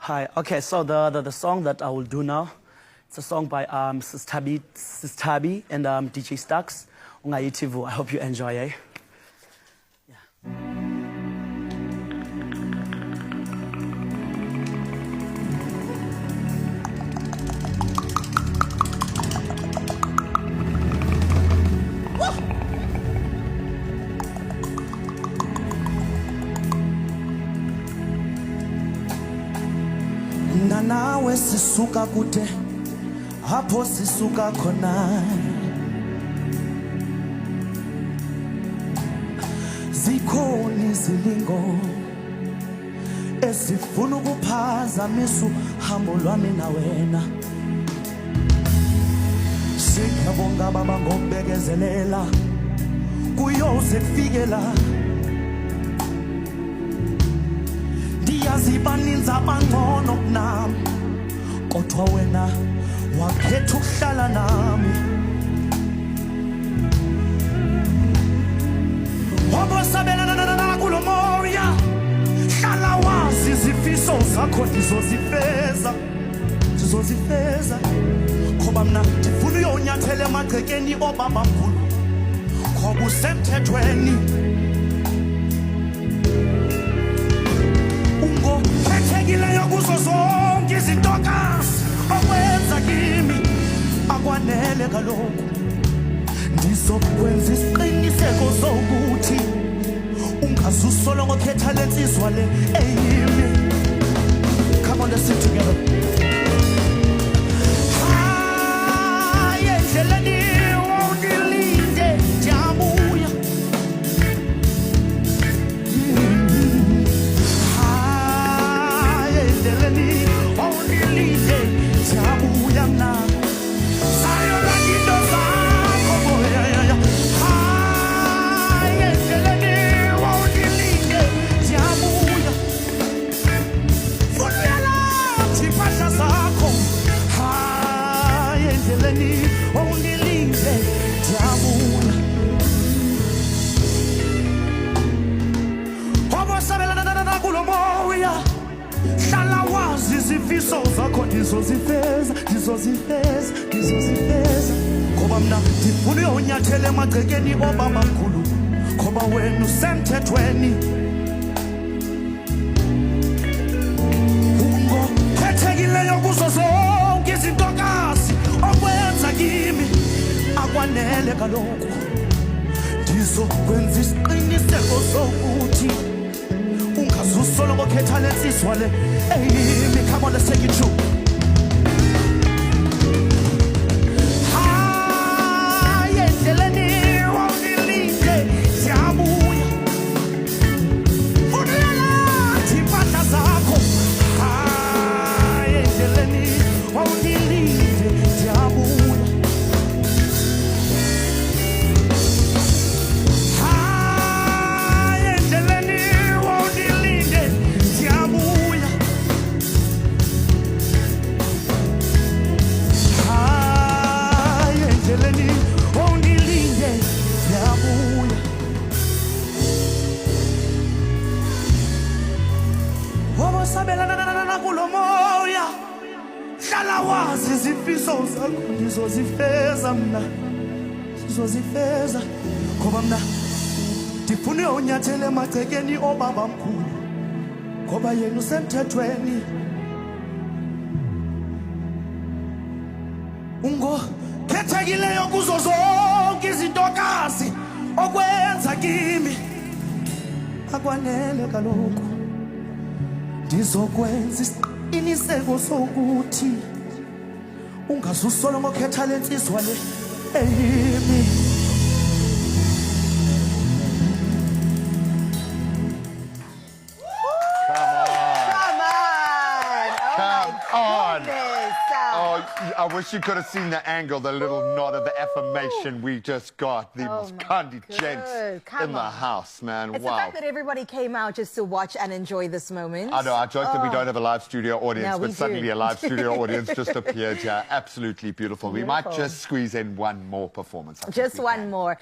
Hi. Okay, so the song that I will do now, it's a song by Sis Tabby and DJ Stax. Ungayithivu. I hope you enjoy, eh? Nawe sisuka kude hapo sisuka khona, zikhona izilingo ezifuna ukuphazamisa uhambo lwami nawena. Singabonga baba ngokubekezelela kuyoze kufikela. Ndiyazibaninza abangcono kunami, kodwa wena wakhetha ukuhlala nami. Wabosabelana kulo moya, hlala wazi izifiso zakho ndizozifeza. Ngoba mna ndifuna uyonyathela emagcekeni obabamkhulu, ngoba usemthethweni. Ungokhethekile kuzo zonke izintokazi okwenza kimi, akwanele kaloku ndizokwenza isiqiniseko sokuthi ungazusolo ngokhetha lensizwa le eyimi. Come on, let's sing together. Hlala wazi izifiso zakho ndizozifeza. Ngoba mna ndifuna uyonyathela emagcekeni obabamkhulu, ngoba wena usemthethweni. Ungokhethekileyo kuzo zonke izintokazi okwenza kimi, akwanele kaloku ndizokwenza isiqiniseko sokuthi ungazusolo ngokhetha lensizwa le eyimi. Come on, let's take it through. Sabelana kulo moya, hlala wazi izifiso zakho ndizozifeza mna, ngoba mna ndifuna unyathele emagcekeni obabamkhulu, ngoba yena usemthethweni. Ungokhethekileyo kuzo zonke izintokazi okwenza kimi, akwanele kaloku ndizokwenza isiqiniseko sokuthi ungazusolo ngokhetha lensizwa le eyimi. I wish you could have seen the angle, the little nod of the affirmation we just got. The most Kandi gents in the house, man. It's wow. the fact that everybody came out just to watch and enjoy this moment. I know, I joke that we don't have a live studio audience, No, but suddenly a live studio audience just appeared here. Absolutely beautiful. We might just squeeze in one more performance. Just one more.